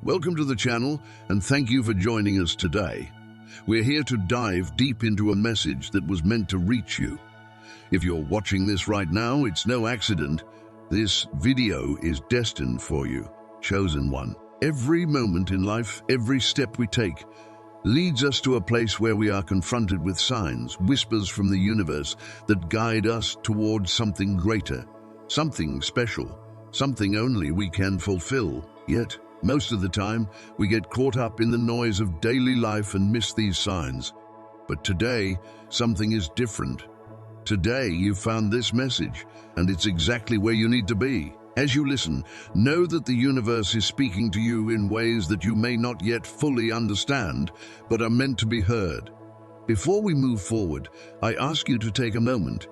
Welcome to the channel, and thank you for joining us today. We're here to dive deep into a message that was meant to reach you. If you're watching this right now, it's no accident. This video is destined for you, chosen one. Every moment in life, every step we take, leads us to a place where we are confronted with signs, whispers from the universe that guide us towards something greater, something special, something only we can fulfill. Yet, most of the time, we get caught up in the noise of daily life and miss these signs. But today, something is different. Today, you've found this message, and it's exactly where you need to be. As you listen, know that the universe is speaking to you in ways that you may not yet fully understand, but are meant to be heard. Before we move forward, I ask you to take a moment.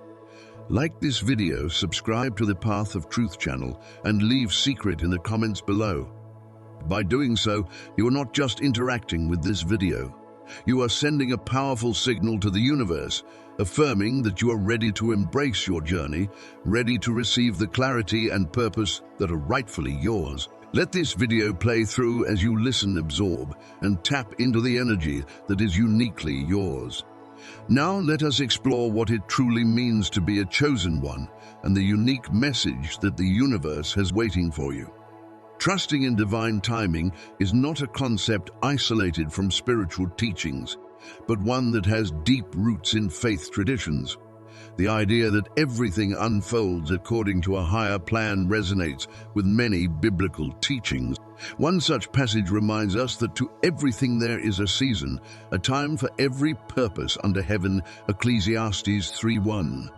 Like this video, subscribe to the Path of Truth channel, and leave secret in the comments below. By doing so, you are not just interacting with this video. You are sending a powerful signal to the universe, affirming that you are ready to embrace your journey, ready to receive the clarity and purpose that are rightfully yours. Let this video play through as you listen, absorb, and tap into the energy that is uniquely yours. Now let us explore what it truly means to be a chosen one and the unique message that the universe has waiting for you. Trusting in divine timing is not a concept isolated from spiritual teachings, but one that has deep roots in faith traditions. The idea that everything unfolds according to a higher plan resonates with many biblical teachings. One such passage reminds us that to everything there is a season, a time for every purpose under heaven, Ecclesiastes 3:1.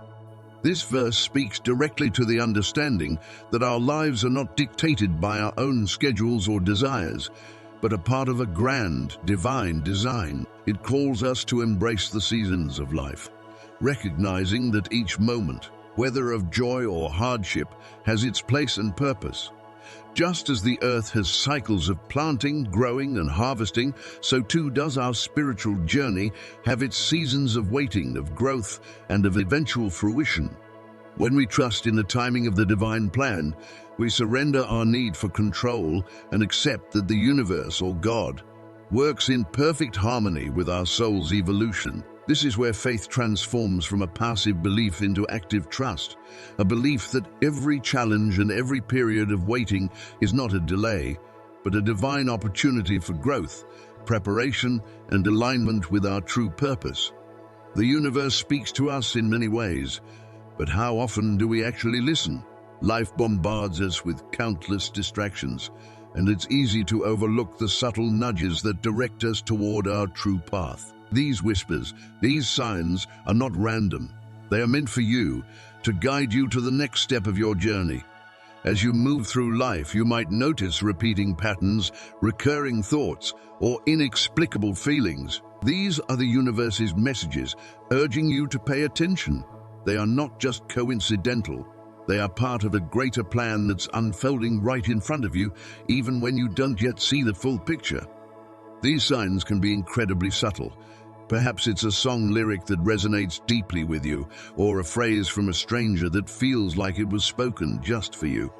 This verse speaks directly to the understanding that our lives are not dictated by our own schedules or desires, but are part of a grand, divine design. It calls us to embrace the seasons of life, recognizing that each moment, whether of joy or hardship, has its place and purpose. Just as the earth has cycles of planting, growing, and harvesting, so too does our spiritual journey have its seasons of waiting, of growth, and of eventual fruition. When we trust in the timing of the divine plan, we surrender our need for control and accept that the universe, or God, works in perfect harmony with our soul's evolution. This is where faith transforms from a passive belief into active trust, a belief that every challenge and every period of waiting is not a delay, but a divine opportunity for growth, preparation, and alignment with our true purpose. The universe speaks to us in many ways, but how often do we actually listen? Life bombards us with countless distractions, and it's easy to overlook the subtle nudges that direct us toward our true path. These whispers, these signs, are not random. They are meant for you, to guide you to the next step of your journey. As you move through life, you might notice repeating patterns, recurring thoughts, or inexplicable feelings. These are the universe's messages, urging you to pay attention. They are not just coincidental. They are part of a greater plan that's unfolding right in front of you, even when you don't yet see the full picture. These signs can be incredibly subtle. Perhaps it's a song lyric that resonates deeply with you, or a phrase from a stranger that feels like it was spoken just for you.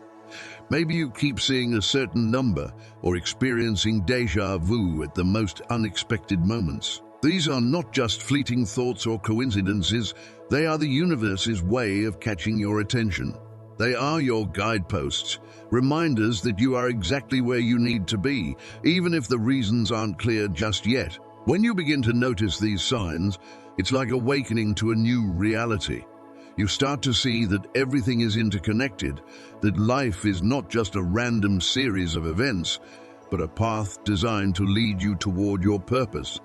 Maybe you keep seeing a certain number, or experiencing déjà vu at the most unexpected moments. These are not just fleeting thoughts or coincidences, they are the universe's way of catching your attention. They are your guideposts, reminders that you are exactly where you need to be, even if the reasons aren't clear just yet. When you begin to notice these signs, it's like awakening to a new reality. You start to see that everything is interconnected, that life is not just a random series of events, but a path designed to lead you toward your purpose.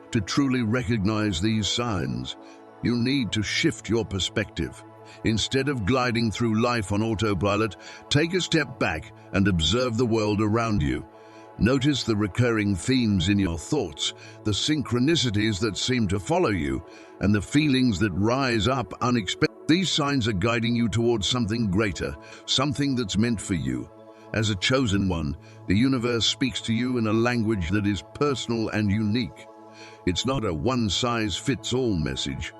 To truly recognize these signs, you need to shift your perspective. Instead of gliding through life on autopilot, take a step back and observe the world around you. Notice the recurring themes in your thoughts, the synchronicities that seem to follow you, and the feelings that rise up unexpectedly. These signs are guiding you towards something greater, something that's meant for you. As a chosen one, the universe speaks to you in a language that is personal and unique. It's not a one-size-fits-all message.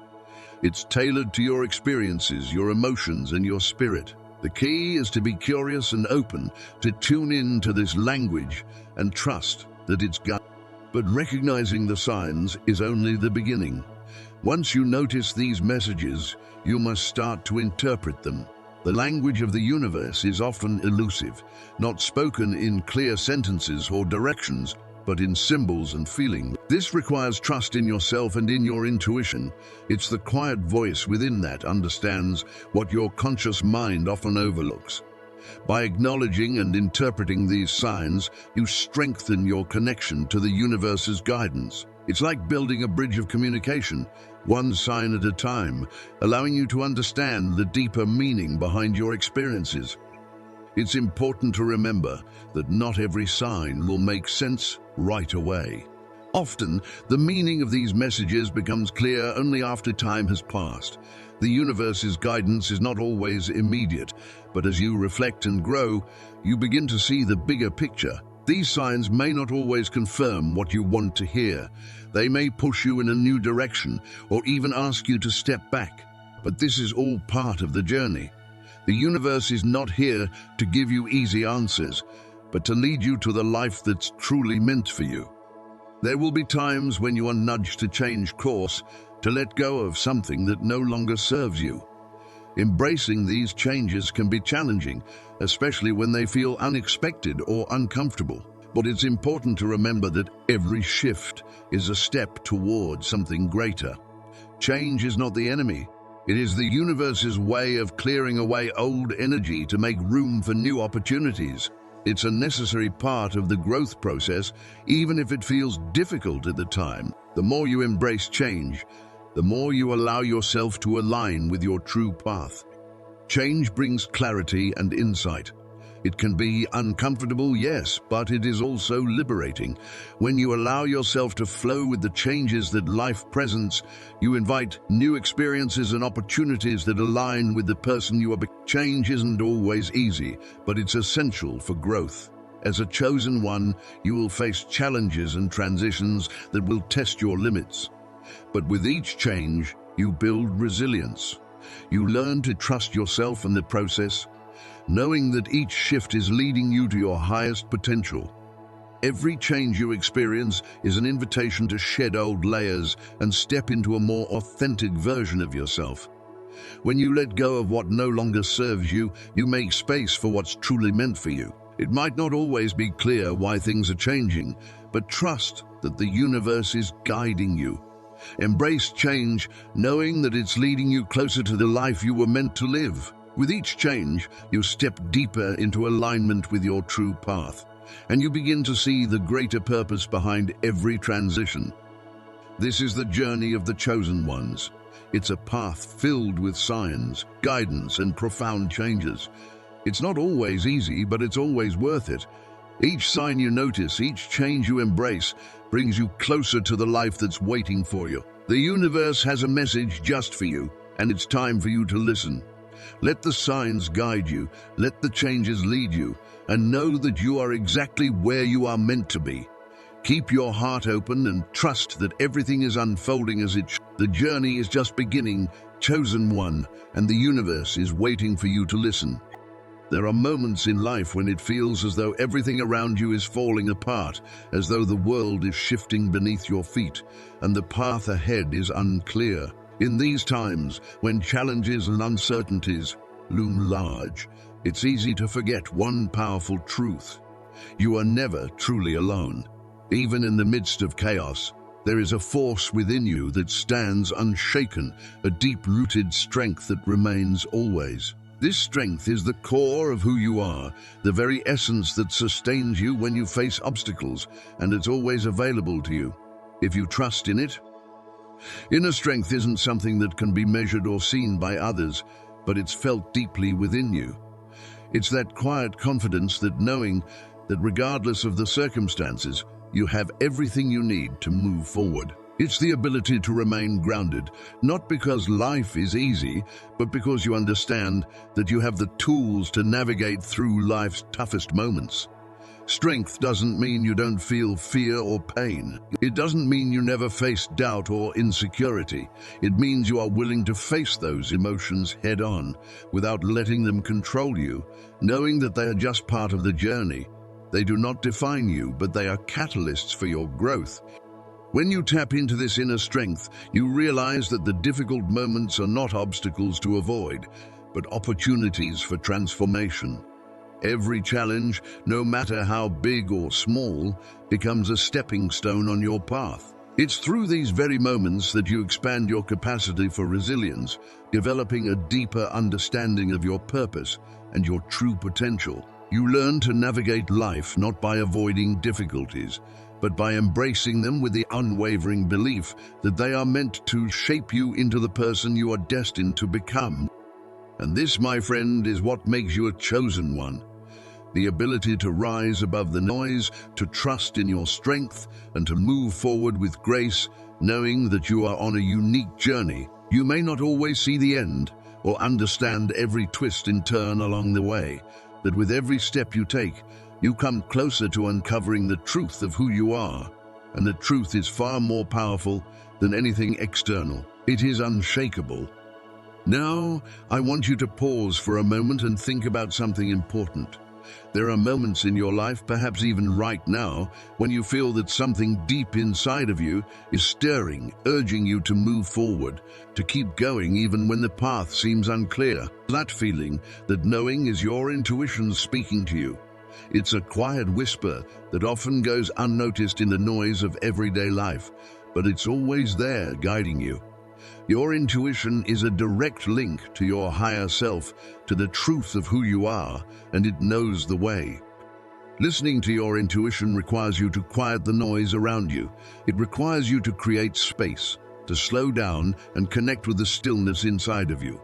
It's tailored to your experiences, your emotions, and your spirit. The key is to be curious and open, to tune in to this language and trust that it's God. But recognizing the signs is only the beginning. Once you notice these messages, you must start to interpret them. The language of the universe is often elusive, not spoken in clear sentences or directions, but in symbols and feeling. This requires trust in yourself and in your intuition. It's the quiet voice within that understands what your conscious mind often overlooks. By acknowledging and interpreting these signs, you strengthen your connection to the universe's guidance. It's like building a bridge of communication, one sign at a time, allowing you to understand the deeper meaning behind your experiences. It's important to remember that not every sign will make sense right away. Often, the meaning of these messages becomes clear only after time has passed. The universe's guidance is not always immediate, but as you reflect and grow, you begin to see the bigger picture. These signs may not always confirm what you want to hear. They may push you in a new direction or even ask you to step back. But this is all part of the journey. The universe is not here to give you easy answers, but to lead you to the life that's truly meant for you. There will be times when you are nudged to change course, to let go of something that no longer serves you. Embracing these changes can be challenging, especially when they feel unexpected or uncomfortable. But it's important to remember that every shift is a step towards something greater. Change is not the enemy. It is the universe's way of clearing away old energy to make room for new opportunities. It's a necessary part of the growth process, even if it feels difficult at the time. The more you embrace change, the more you allow yourself to align with your true path. Change brings clarity and insight. It can be uncomfortable, yes, but it is also liberating. When you allow yourself to flow with the changes that life presents, you invite new experiences and opportunities that align with the person you are becoming. Change isn't always easy, but it's essential for growth. As a chosen one, you will face challenges and transitions that will test your limits. But with each change, you build resilience. You learn to trust yourself and the process, knowing that each shift is leading you to your highest potential. Every change you experience is an invitation to shed old layers and step into a more authentic version of yourself. When you let go of what no longer serves you, you make space for what's truly meant for you. It might not always be clear why things are changing, but trust that the universe is guiding you. Embrace change, knowing that it's leading you closer to the life you were meant to live. With each change, you step deeper into alignment with your true path, and you begin to see the greater purpose behind every transition. This is the journey of the chosen ones. It's a path filled with signs, guidance, and profound changes. It's not always easy, but it's always worth it. Each sign you notice, each change you embrace, brings you closer to the life that's waiting for you. The universe has a message just for you, and it's time for you to listen. Let the signs guide you, let the changes lead you, and know that you are exactly where you are meant to be. Keep your heart open and trust that everything is unfolding as it should. The journey is just beginning, chosen one, and the universe is waiting for you to listen. There are moments in life when it feels as though everything around you is falling apart, as though the world is shifting beneath your feet, and the path ahead is unclear. In these times, when challenges and uncertainties loom large, it's easy to forget one powerful truth. You are never truly alone. Even in the midst of chaos, there is a force within you that stands unshaken, a deep-rooted strength that remains always. This strength is the core of who you are, the very essence that sustains you when you face obstacles, and it's always available to you, if you trust in it. Inner strength isn't something that can be measured or seen by others, but it's felt deeply within you. It's that quiet confidence, that knowing that regardless of the circumstances, you have everything you need to move forward. It's the ability to remain grounded, not because life is easy, but because you understand that you have the tools to navigate through life's toughest moments. Strength doesn't mean you don't feel fear or pain. It doesn't mean you never face doubt or insecurity. It means you are willing to face those emotions head-on without letting them control you, knowing that they are just part of the journey. They do not define you, but they are catalysts for your growth. When you tap into this inner strength, you realize that the difficult moments are not obstacles to avoid, but opportunities for transformation. Every challenge, no matter how big or small, becomes a stepping stone on your path. It's through these very moments that you expand your capacity for resilience, developing a deeper understanding of your purpose and your true potential. You learn to navigate life not by avoiding difficulties, but by embracing them with the unwavering belief that they are meant to shape you into the person you are destined to become. And this, my friend, is what makes you a chosen one. The ability to rise above the noise, to trust in your strength, and to move forward with grace, knowing that you are on a unique journey. You may not always see the end, or understand every twist and turn along the way, but with every step you take, you come closer to uncovering the truth of who you are. And the truth is far more powerful than anything external. It is unshakable. Now, I want you to pause for a moment and think about something important. There are moments in your life, perhaps even right now, when you feel that something deep inside of you is stirring, urging you to move forward, to keep going even when the path seems unclear. That feeling, that knowing, is your intuition speaking to you. It's a quiet whisper that often goes unnoticed in the noise of everyday life, but it's always there guiding you. Your intuition is a direct link to your higher self, to the truth of who you are, and it knows the way. Listening to your intuition requires you to quiet the noise around you. It requires you to create space, to slow down and connect with the stillness inside of you.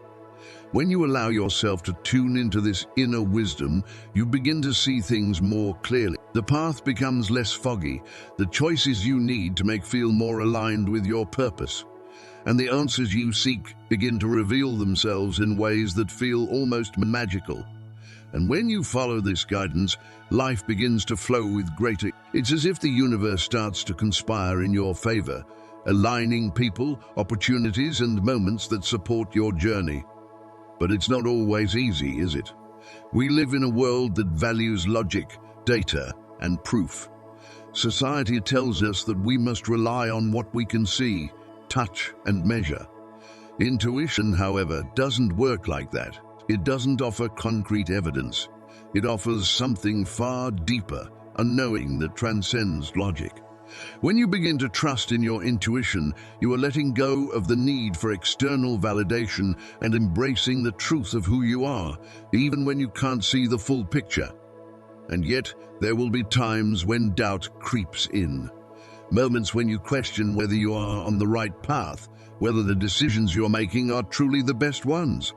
When you allow yourself to tune into this inner wisdom, you begin to see things more clearly. The path becomes less foggy, the choices you need to make feel more aligned with your purpose, and the answers you seek begin to reveal themselves in ways that feel almost magical. And when you follow this guidance, life begins to flow with greater. It's as if the universe starts to conspire in your favor, aligning people, opportunities, and moments that support your journey. But it's not always easy, is it? We live in a world that values logic, data, and proof. Society tells us that we must rely on what we can see, touch, and measure. Intuition, however, doesn't work like that. It doesn't offer concrete evidence. It offers something far deeper, a knowing that transcends logic. When you begin to trust in your intuition, you are letting go of the need for external validation and embracing the truth of who you are, even when you can't see the full picture. And yet, there will be times when doubt creeps in. Moments when you question whether you are on the right path, whether the decisions you're making are truly the best ones.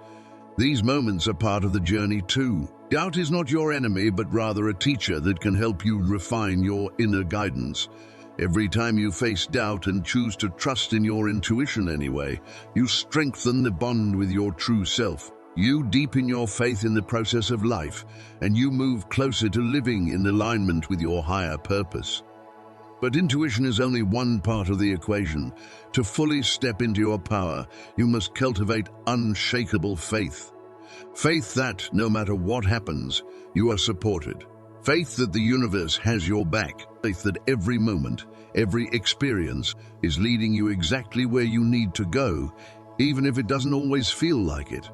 These moments are part of the journey too. Doubt is not your enemy, but rather a teacher that can help you refine your inner guidance. Every time you face doubt and choose to trust in your intuition anyway, you strengthen the bond with your true self. You deepen your faith in the process of life, and you move closer to living in alignment with your higher purpose. But intuition is only one part of the equation. To fully step into your power, you must cultivate unshakable faith. Faith that, no matter what happens, you are supported. Faith that the universe has your back. Faith that every moment, every experience is leading you exactly where you need to go, even if it doesn't always feel like it.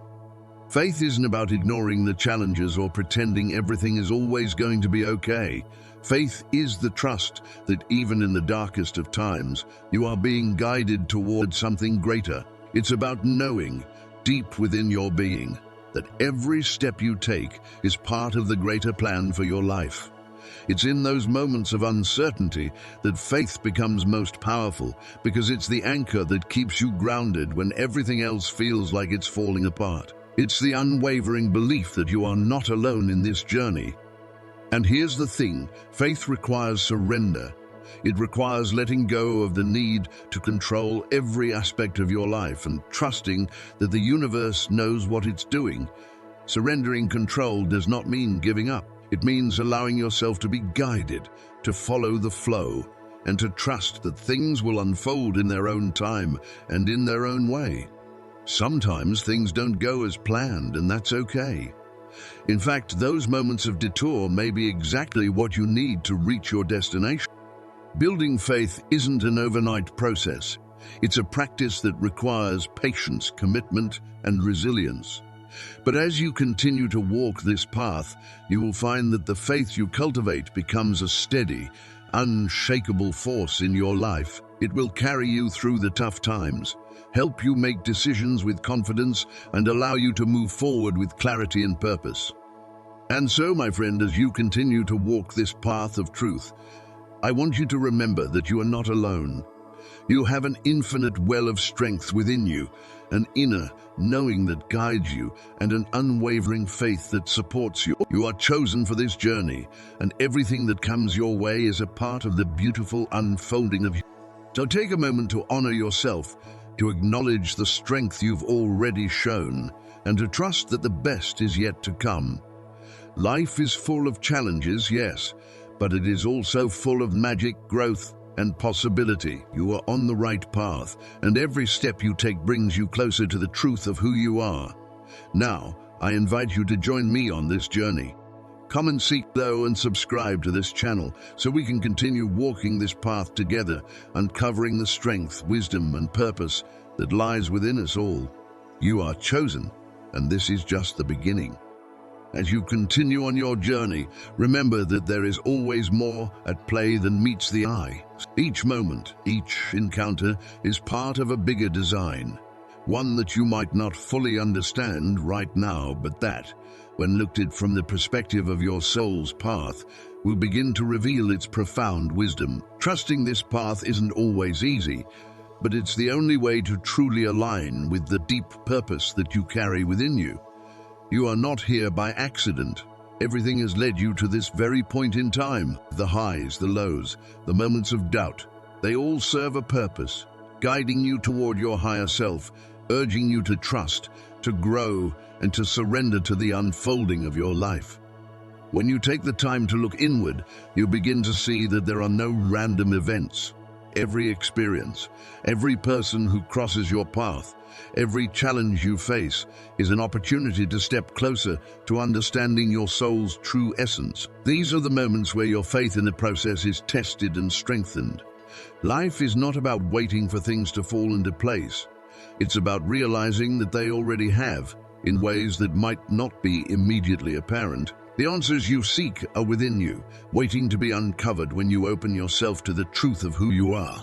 Faith isn't about ignoring the challenges or pretending everything is always going to be okay. Faith is the trust that even in the darkest of times, you are being guided towards something greater. It's about knowing, deep within your being, that every step you take is part of the greater plan for your life. It's in those moments of uncertainty that faith becomes most powerful, because it's the anchor that keeps you grounded when everything else feels like it's falling apart. It's the unwavering belief that you are not alone in this journey. And here's the thing, faith requires surrender. It requires letting go of the need to control every aspect of your life and trusting that the universe knows what it's doing. Surrendering control does not mean giving up. It means allowing yourself to be guided, to follow the flow, and to trust that things will unfold in their own time and in their own way. Sometimes things don't go as planned, and that's okay. In fact, those moments of detour may be exactly what you need to reach your destination. Building faith isn't an overnight process. It's a practice that requires patience, commitment, and resilience. But as you continue to walk this path, you will find that the faith you cultivate becomes a steady, unshakable force in your life. It will carry you through the tough times, help you make decisions with confidence, and allow you to move forward with clarity and purpose. And so, my friend, as you continue to walk this path of truth, I want you to remember that you are not alone. You have an infinite well of strength within you, an inner knowing that guides you, and an unwavering faith that supports you. You are chosen for this journey, and everything that comes your way is a part of the beautiful unfolding of you. So take a moment to honor yourself, to acknowledge the strength you've already shown, and to trust that the best is yet to come. Life is full of challenges, yes, but it is also full of magic, growth, and possibility. You are on the right path, and every step you take brings you closer to the truth of who you are. Now, I invite you to join me on this journey. Come and seek below and subscribe to this channel so we can continue walking this path together, uncovering the strength, wisdom, and purpose that lies within us all. You are chosen, and this is just the beginning. As you continue on your journey, remember that there is always more at play than meets the eye. Each moment, each encounter is part of a bigger design, one that you might not fully understand right now, but that, when looked at from the perspective of your soul's path, will begin to reveal its profound wisdom. Trusting this path isn't always easy, but it's the only way to truly align with the deep purpose that you carry within you. You are not here by accident. Everything has led you to this very point in time. The highs, the lows, the moments of doubt, they all serve a purpose, guiding you toward your higher self, urging you to trust, to grow, and to surrender to the unfolding of your life. When you take the time to look inward, you begin to see that there are no random events. Every experience, every person who crosses your path, every challenge you face is an opportunity to step closer to understanding your soul's true essence. These are the moments where your faith in the process is tested and strengthened. Life is not about waiting for things to fall into place. It's about realizing that they already have, in ways that might not be immediately apparent. The answers you seek are within you, waiting to be uncovered when you open yourself to the truth of who you are.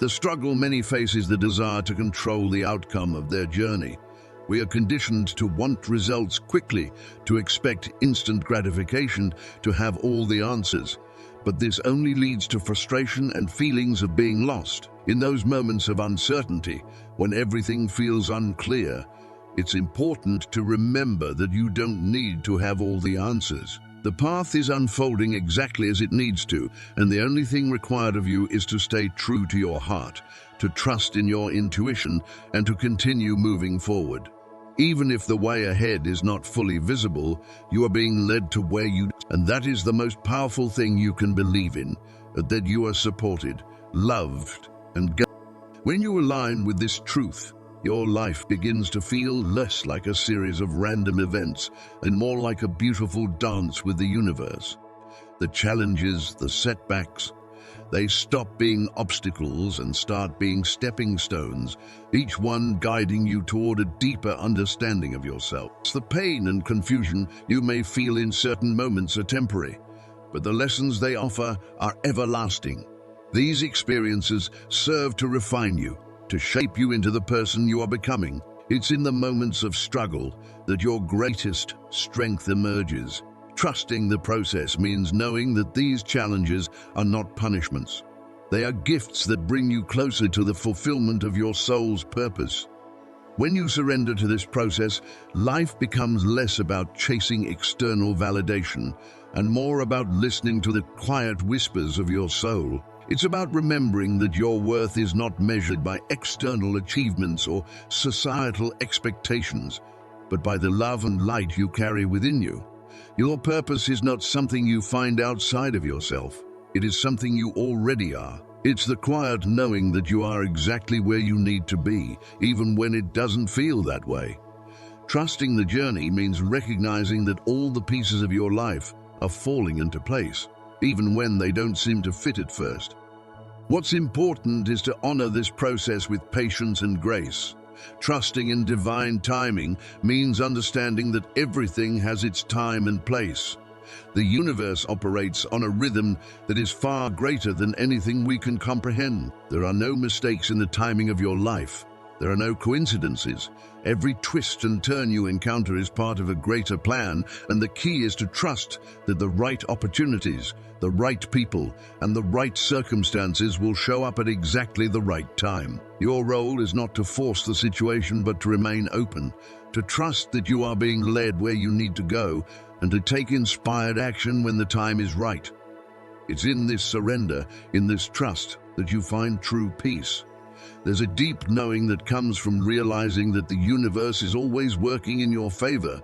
The struggle many face is the desire to control the outcome of their journey. We are conditioned to want results quickly, to expect instant gratification, to have all the answers. But this only leads to frustration and feelings of being lost. In those moments of uncertainty, when everything feels unclear, it's important to remember that you don't need to have all the answers. The path is unfolding exactly as it needs to, and the only thing required of you is to stay true to your heart, to trust in your intuition, and to continue moving forward. Even if the way ahead is not fully visible, you are being led to where you... And that is the most powerful thing you can believe in, that you are supported, loved, and guided. When you align with this truth, your life begins to feel less like a series of random events and more like a beautiful dance with the universe. The challenges, the setbacks, they stop being obstacles and start being stepping stones, each one guiding you toward a deeper understanding of yourself. The pain and confusion you may feel in certain moments are temporary, but the lessons they offer are everlasting. These experiences serve to refine you, to shape you into the person you are becoming. It's in the moments of struggle that your greatest strength emerges. Trusting the process means knowing that these challenges are not punishments. They are gifts that bring you closer to the fulfillment of your soul's purpose. When you surrender to this process, life becomes less about chasing external validation and more about listening to the quiet whispers of your soul. It's about remembering that your worth is not measured by external achievements or societal expectations, but by the love and light you carry within you. Your purpose is not something you find outside of yourself. It is something you already are. It's the quiet knowing that you are exactly where you need to be, even when it doesn't feel that way. Trusting the journey means recognizing that all the pieces of your life are falling into place, even when they don't seem to fit at first. What's important is to honor this process with patience and grace. Trusting in divine timing means understanding that everything has its time and place. The universe operates on a rhythm that is far greater than anything we can comprehend. There are no mistakes in the timing of your life. There are no coincidences. Every twist and turn you encounter is part of a greater plan, and the key is to trust that the right opportunities, the right people, and the right circumstances will show up at exactly the right time. Your role is not to force the situation, but to remain open, to trust that you are being led where you need to go, and to take inspired action when the time is right. It's in this surrender, in this trust, that you find true peace. There's a deep knowing that comes from realizing that the universe is always working in your favor,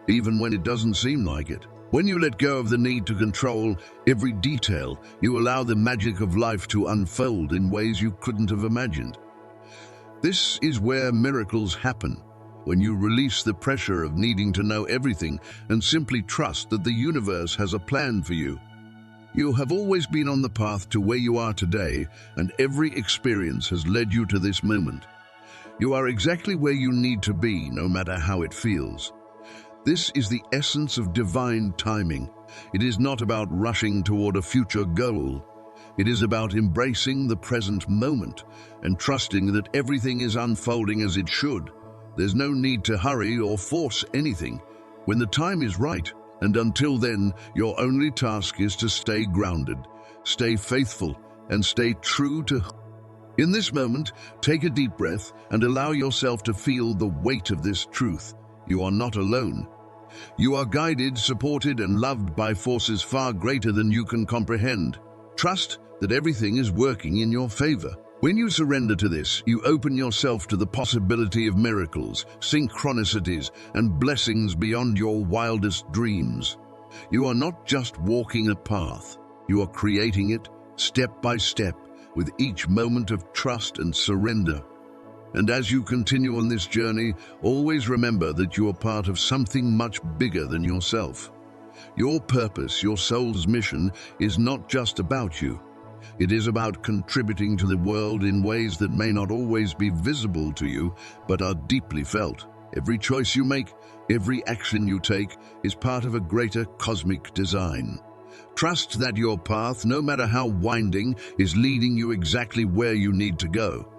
even when it doesn't seem like it. When you let go of the need to control every detail, you allow the magic of life to unfold in ways you couldn't have imagined. This is where miracles happen, when you release the pressure of needing to know everything and simply trust that the universe has a plan for you. You have always been on the path to where you are today, and every experience has led you to this moment. You are exactly where you need to be, no matter how it feels. This is the essence of divine timing. It is not about rushing toward a future goal. It is about embracing the present moment and trusting that everything is unfolding as it should. There's no need to hurry or force anything. When the time is right, and until then, your only task is to stay grounded, stay faithful, and stay true to. In this moment, take a deep breath and allow yourself to feel the weight of this truth. You are not alone. You are guided, supported, and loved by forces far greater than you can comprehend. Trust that everything is working in your favor. When you surrender to this, you open yourself to the possibility of miracles, synchronicities, and blessings beyond your wildest dreams. You are not just walking a path, you are creating it step by step with each moment of trust and surrender. And as you continue on this journey, always remember that you are part of something much bigger than yourself. Your purpose, your soul's mission, is not just about you. It is about contributing to the world in ways that may not always be visible to you, but are deeply felt. Every choice you make, every action you take, is part of a greater cosmic design. Trust that your path, no matter how winding, is leading you exactly where you need to go.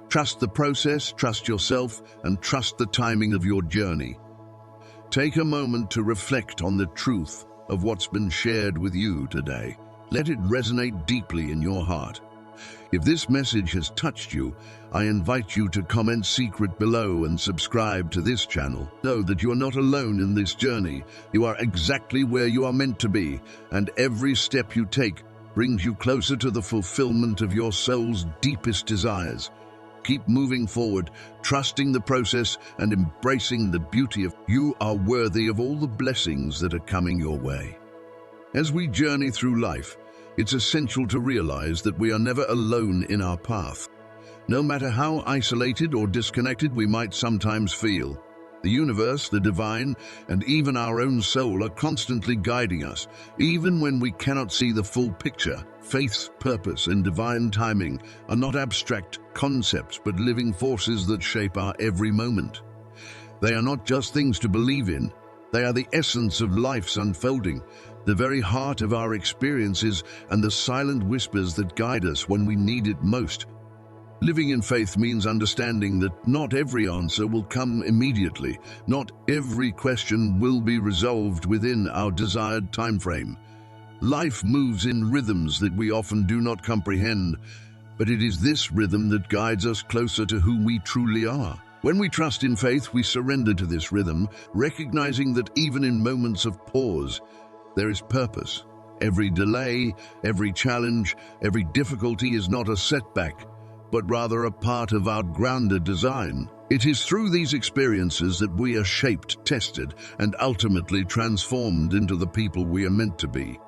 Trust the process, trust yourself, and trust the timing of your journey. Take a moment to reflect on the truth of what's been shared with you today. Let it resonate deeply in your heart. If this message has touched you, I invite you to comment secret below and subscribe to this channel. Know that you are not alone in this journey. You are exactly where you are meant to be, and every step you take brings you closer to the fulfillment of your soul's deepest desires. Keep moving forward, trusting the process and embracing the beauty of you are worthy of all the blessings that are coming your way. As we journey through life, it's essential to realize that we are never alone in our path. No matter how isolated or disconnected we might sometimes feel, the universe, the divine, and even our own soul are constantly guiding us, even when we cannot see the full picture. Faith's purpose and divine timing are not abstract concepts, but living forces that shape our every moment. They are not just things to believe in. They are the essence of life's unfolding, the very heart of our experiences, and the silent whispers that guide us when we need it most. Living in faith means understanding that not every answer will come immediately. Not every question will be resolved within our desired time frame. Life moves in rhythms that we often do not comprehend, but it is this rhythm that guides us closer to who we truly are. When we trust in faith, we surrender to this rhythm, recognizing that even in moments of pause, there is purpose. Every delay, every challenge, every difficulty is not a setback, but rather a part of our grounded design. It is through these experiences that we are shaped, tested, and ultimately transformed into the people we are meant to be.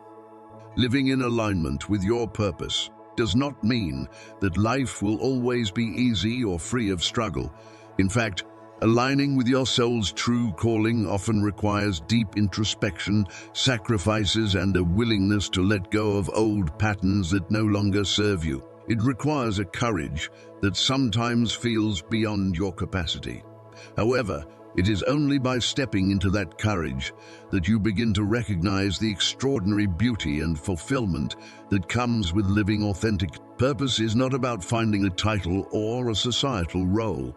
Living in alignment with your purpose does not mean that life will always be easy or free of struggle. In fact, aligning with your soul's true calling often requires deep introspection, sacrifices, and a willingness to let go of old patterns that no longer serve you. It requires a courage that sometimes feels beyond your capacity. However, it is only by stepping into that courage that you begin to recognize the extraordinary beauty and fulfillment that comes with living authentic. Purpose is not about finding a title or a societal role.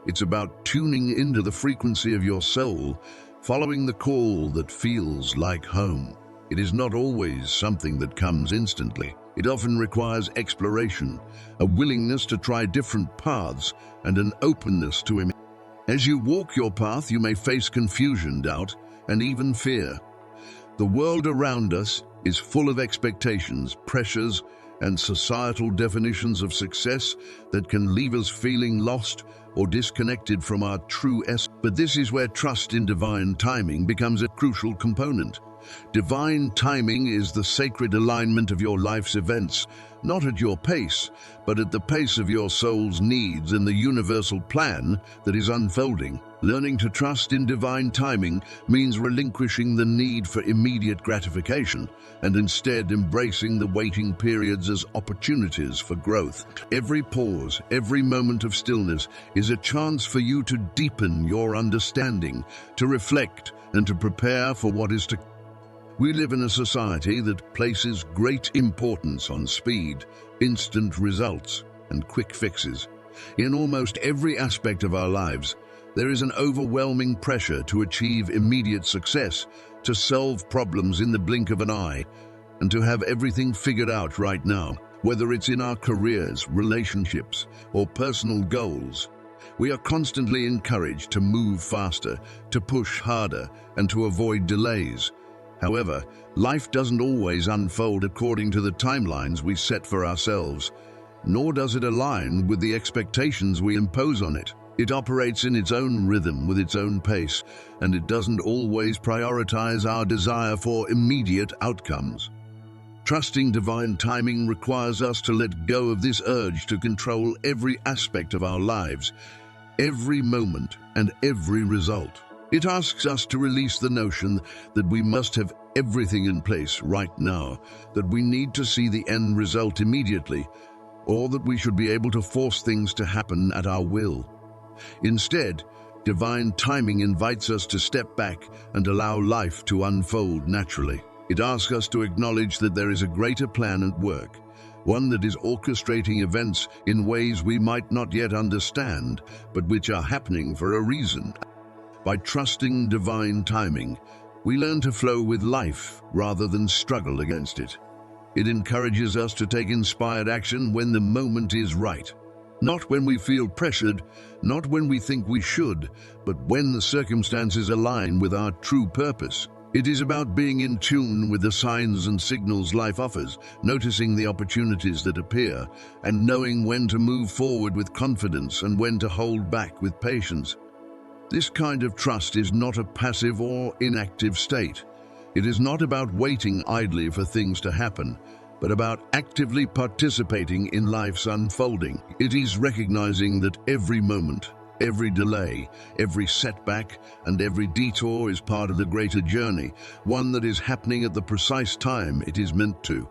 It's about tuning into the frequency of your soul, following the call that feels like home. It is not always something that comes instantly. It often requires exploration, a willingness to try different paths, and an openness to imagine. As you walk your path, you may face confusion, doubt, and even fear. The world around us is full of expectations, pressures, and societal definitions of success that can leave us feeling lost or disconnected from our true essence. But this is where trust in divine timing becomes a crucial component. Divine timing is the sacred alignment of your life's events, not at your pace, but at the pace of your soul's needs and the universal plan that is unfolding. Learning to trust in divine timing means relinquishing the need for immediate gratification and instead embracing the waiting periods as opportunities for growth. Every pause, every moment of stillness is a chance for you to deepen your understanding, to reflect, and to prepare for what is to come. We live in a society that places great importance on speed, instant results, and quick fixes. In almost every aspect of our lives, there is an overwhelming pressure to achieve immediate success, to solve problems in the blink of an eye, and to have everything figured out right now. Whether it's in our careers, relationships, or personal goals, we are constantly encouraged to move faster, to push harder, and to avoid delays. However, life doesn't always unfold according to the timelines we set for ourselves, nor does it align with the expectations we impose on it. It operates in its own rhythm with its own pace, and it doesn't always prioritize our desire for immediate outcomes. Trusting divine timing requires us to let go of this urge to control every aspect of our lives, every moment, and every result. It asks us to release the notion that we must have everything in place right now, that we need to see the end result immediately, or that we should be able to force things to happen at our will. Instead, divine timing invites us to step back and allow life to unfold naturally. It asks us to acknowledge that there is a greater plan at work, one that is orchestrating events in ways we might not yet understand, but which are happening for a reason. By trusting divine timing, we learn to flow with life rather than struggle against it. It encourages us to take inspired action when the moment is right. Not when we feel pressured, not when we think we should, but when the circumstances align with our true purpose. It is about being in tune with the signs and signals life offers, noticing the opportunities that appear, and knowing when to move forward with confidence and when to hold back with patience. This kind of trust is not a passive or inactive state. It is not about waiting idly for things to happen, but about actively participating in life's unfolding. It is recognizing that every moment, every delay, every setback, and every detour is part of the greater journey, one that is happening at the precise time it is meant to.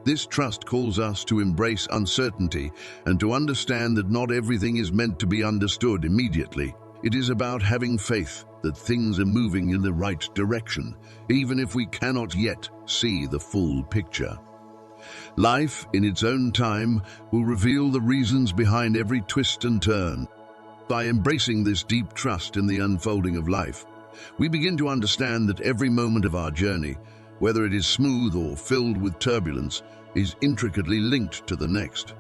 This trust calls us to embrace uncertainty and to understand that not everything is meant to be understood immediately. It is about having faith that things are moving in the right direction, even if we cannot yet see the full picture. Life, in its own time, will reveal the reasons behind every twist and turn. By embracing this deep trust in the unfolding of life, we begin to understand that every moment of our journey, whether it is smooth or filled with turbulence, is intricately linked to the next.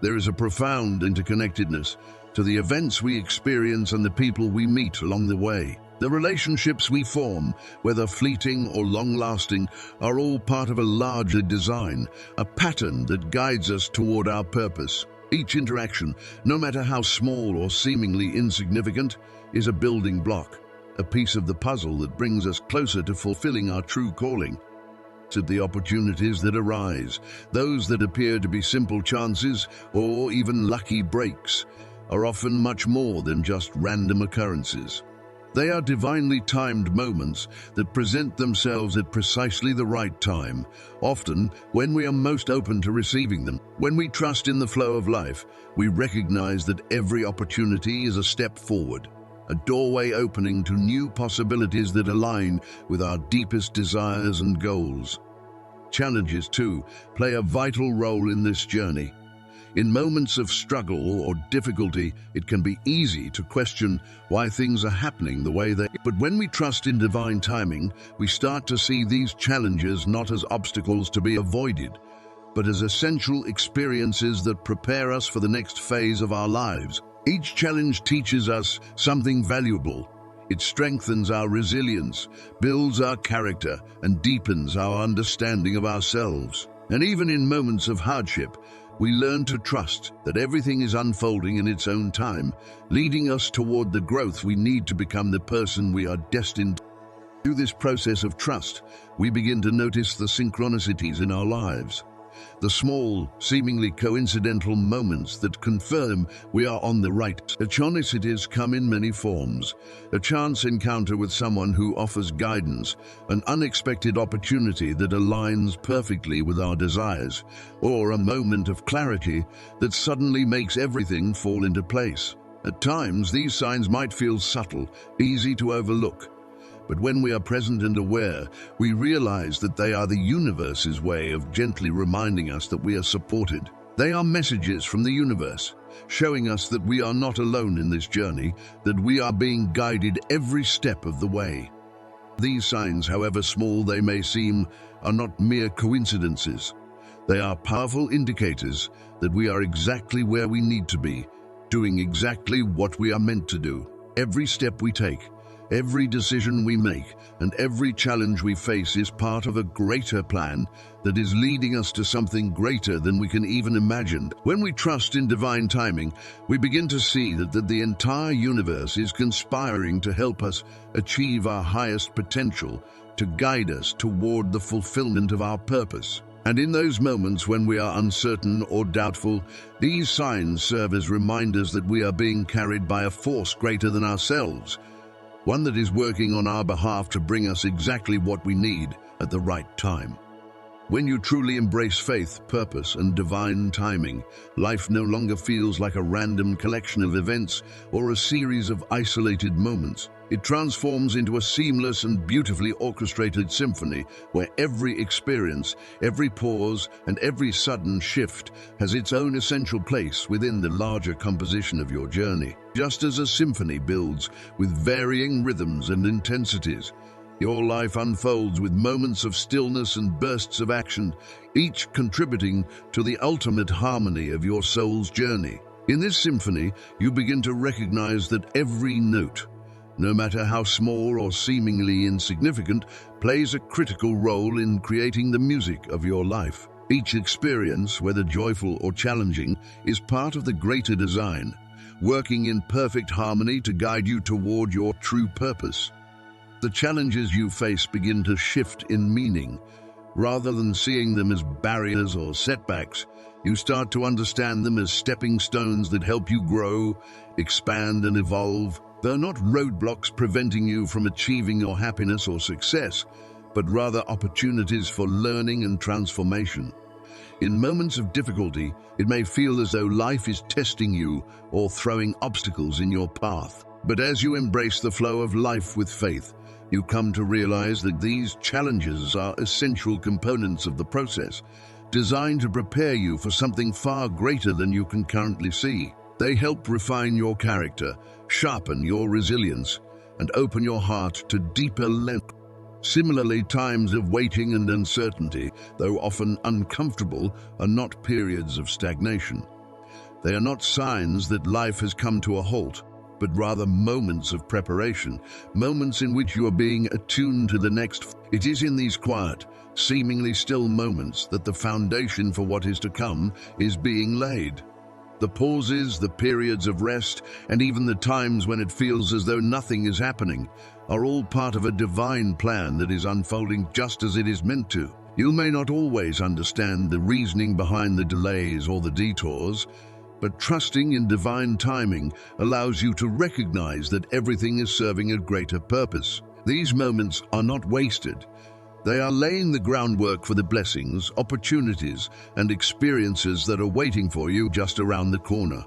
There is a profound interconnectedness to the events we experience and the people we meet along the way. The relationships we form, whether fleeting or long-lasting, are all part of a larger design, a pattern that guides us toward our purpose. Each interaction, no matter how small or seemingly insignificant, is a building block, a piece of the puzzle that brings us closer to fulfilling our true calling. At the opportunities that arise, those that appear to be simple chances or even lucky breaks, are often much more than just random occurrences. They are divinely timed moments that present themselves at precisely the right time, often when we are most open to receiving them. When we trust in the flow of life, we recognize that every opportunity is a step forward, a doorway opening to new possibilities that align with our deepest desires and goals. Challenges, too, play a vital role in this journey. In moments of struggle or difficulty, it can be easy to question why things are happening the way they are. But when we trust in divine timing, we start to see these challenges not as obstacles to be avoided, but as essential experiences that prepare us for the next phase of our lives. Each challenge teaches us something valuable. It strengthens our resilience, builds our character, and deepens our understanding of ourselves. And even in moments of hardship, we learn to trust that everything is unfolding in its own time, leading us toward the growth we need to become the person we are destined to be. Through this process of trust, we begin to notice the synchronicities in our lives, the small, seemingly coincidental moments that confirm we are on the right. Synchronicities come in many forms: a chance encounter with someone who offers guidance, an unexpected opportunity that aligns perfectly with our desires, or a moment of clarity that suddenly makes everything fall into place. At times, these signs might feel subtle, easy to overlook. But when we are present and aware, we realize that they are the universe's way of gently reminding us that we are supported. They are messages from the universe, showing us that we are not alone in this journey, that we are being guided every step of the way. These signs, however small they may seem, are not mere coincidences. They are powerful indicators that we are exactly where we need to be, doing exactly what we are meant to do. Every step we take, every decision we make, and every challenge we face is part of a greater plan that is leading us to something greater than we can even imagine. When we trust in divine timing, we begin to see that the entire universe is conspiring to help us achieve our highest potential, to guide us toward the fulfillment of our purpose. And in those moments when we are uncertain or doubtful, these signs serve as reminders that we are being carried by a force greater than ourselves, one that is working on our behalf to bring us exactly what we need at the right time. When you truly embrace faith, purpose, and divine timing, life no longer feels like a random collection of events or a series of isolated moments. It transforms into a seamless and beautifully orchestrated symphony where every experience, every pause, and every sudden shift has its own essential place within the larger composition of your journey. Just as a symphony builds with varying rhythms and intensities, your life unfolds with moments of stillness and bursts of action, each contributing to the ultimate harmony of your soul's journey. In this symphony, you begin to recognize that every note, no matter how small or seemingly insignificant, plays a critical role in creating the music of your life. Each experience, whether joyful or challenging, is part of the greater design, working in perfect harmony to guide you toward your true purpose. The challenges you face begin to shift in meaning. Rather than seeing them as barriers or setbacks, you start to understand them as stepping stones that help you grow, expand, and evolve. They're not roadblocks preventing you from achieving your happiness or success, but rather opportunities for learning and transformation. In moments of difficulty, it may feel as though life is testing you or throwing obstacles in your path. But as you embrace the flow of life with faith, you come to realize that these challenges are essential components of the process, designed to prepare you for something far greater than you can currently see. They help refine your character, sharpen your resilience, and open your heart to deeper length. Similarly, times of waiting and uncertainty, though often uncomfortable, are not periods of stagnation. They are not signs that life has come to a halt, but rather moments of preparation, moments in which you are being attuned to the next. It is in these quiet, seemingly still moments that the foundation for what is to come is being laid. The pauses, the periods of rest, and even the times when it feels as though nothing is happening are all part of a divine plan that is unfolding just as it is meant to. You may not always understand the reasoning behind the delays or the detours, but trusting in divine timing allows you to recognize that everything is serving a greater purpose. These moments are not wasted. They are laying the groundwork for the blessings, opportunities, and experiences that are waiting for you just around the corner.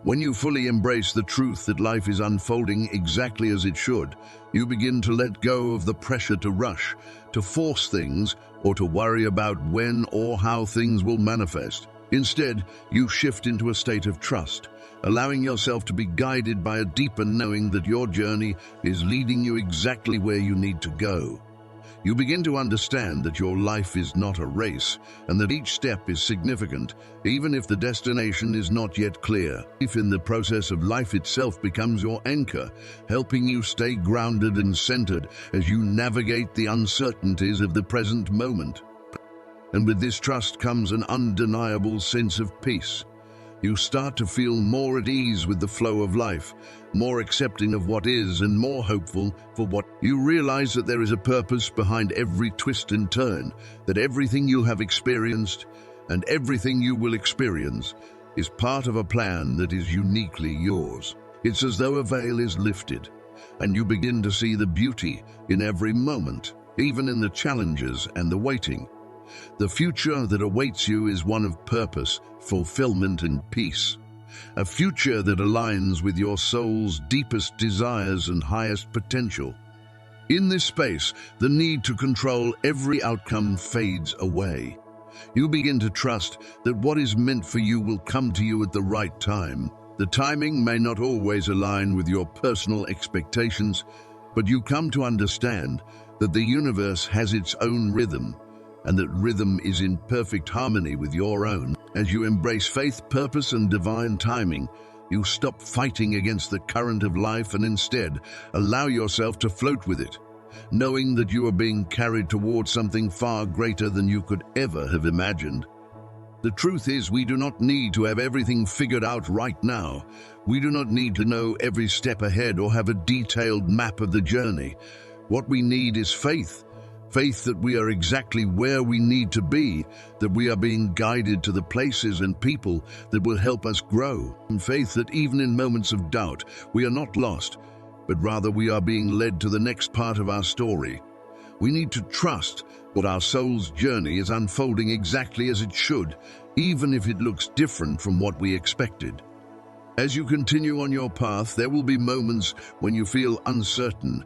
When you fully embrace the truth that life is unfolding exactly as it should, you begin to let go of the pressure to rush, to force things, or to worry about when or how things will manifest. Instead, you shift into a state of trust, allowing yourself to be guided by a deeper knowing that your journey is leading you exactly where you need to go. You begin to understand that your life is not a race, and that each step is significant, even if the destination is not yet clear. If in the process of life itself becomes your anchor, helping you stay grounded and centered as you navigate the uncertainties of the present moment. And with this trust comes an undeniable sense of peace. You start to feel more at ease with the flow of life, more accepting of what is and more hopeful for what. You realize that there is a purpose behind every twist and turn, that everything you have experienced and everything you will experience is part of a plan that is uniquely yours. It's as though a veil is lifted, and you begin to see the beauty in every moment, even in the challenges and the waiting. The future that awaits you is one of purpose, fulfillment, and peace. A future that aligns with your soul's deepest desires and highest potential. In this space, the need to control every outcome fades away. You begin to trust that what is meant for you will come to you at the right time. The timing may not always align with your personal expectations, but you come to understand that the universe has its own rhythm, and that rhythm is in perfect harmony with your own. As you embrace faith, purpose, and divine timing, you stop fighting against the current of life and instead allow yourself to float with it, knowing that you are being carried towards something far greater than you could ever have imagined. The truth is, we do not need to have everything figured out right now. We do not need to know every step ahead or have a detailed map of the journey. What we need is faith. Faith that we are exactly where we need to be, that we are being guided to the places and people that will help us grow. And faith that even in moments of doubt, we are not lost, but rather we are being led to the next part of our story. We need to trust that our soul's journey is unfolding exactly as it should, even if it looks different from what we expected. As you continue on your path, there will be moments when you feel uncertain,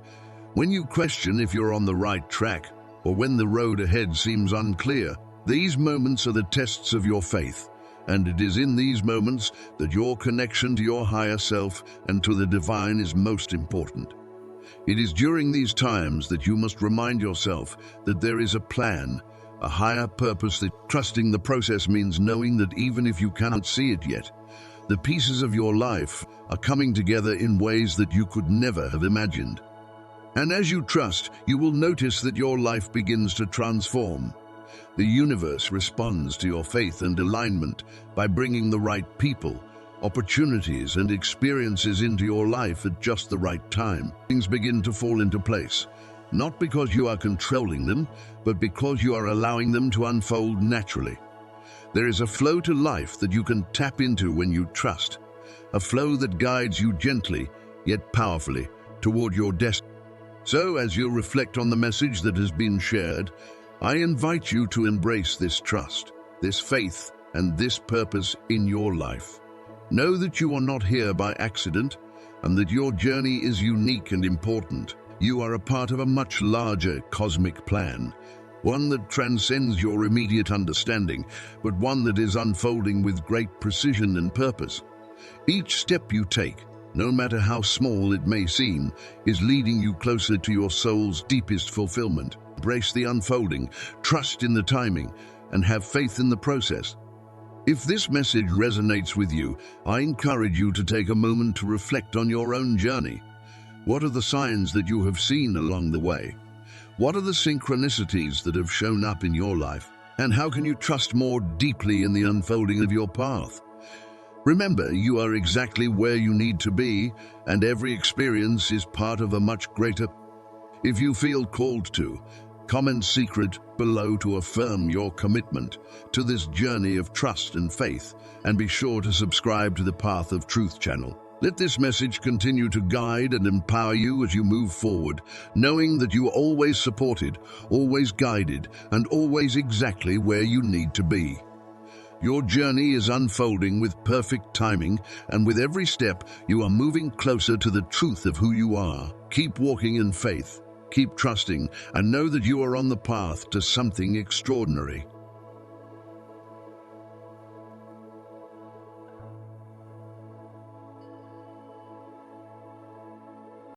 when you question if you're on the right track, or when the road ahead seems unclear. These moments are the tests of your faith, and it is in these moments that your connection to your higher self and to the divine is most important. It is during these times that you must remind yourself that there is a plan, a higher purpose. That trusting the process means knowing that even if you cannot see it yet, the pieces of your life are coming together in ways that you could never have imagined. And as you trust, you will notice that your life begins to transform. The universe responds to your faith and alignment by bringing the right people, opportunities, and experiences into your life at just the right time. Things begin to fall into place, not because you are controlling them, but because you are allowing them to unfold naturally. There is a flow to life that you can tap into when you trust, a flow that guides you gently, yet powerfully, toward your destiny. So, as you reflect on the message that has been shared, I invite you to embrace this trust, this faith, and this purpose in your life. Know that you are not here by accident, and that your journey is unique and important. You are a part of a much larger cosmic plan, one that transcends your immediate understanding, but one that is unfolding with great precision and purpose. Each step you take, no matter how small it may seem, is leading you closer to your soul's deepest fulfillment. Embrace the unfolding, trust in the timing, and have faith in the process. If this message resonates with you, I encourage you to take a moment to reflect on your own journey. What are the signs that you have seen along the way? What are the synchronicities that have shown up in your life? And how can you trust more deeply in the unfolding of your path? Remember, you are exactly where you need to be, and every experience is part of a much greater. If you feel called to, comment secret below to affirm your commitment to this journey of trust and faith, and be sure to subscribe to the Path of Truth channel. Let this message continue to guide and empower you as you move forward, knowing that you are always supported, always guided, and always exactly where you need to be. Your journey is unfolding with perfect timing, and with every step, you are moving closer to the truth of who you are. Keep walking in faith, keep trusting, and know that you are on the path to something extraordinary.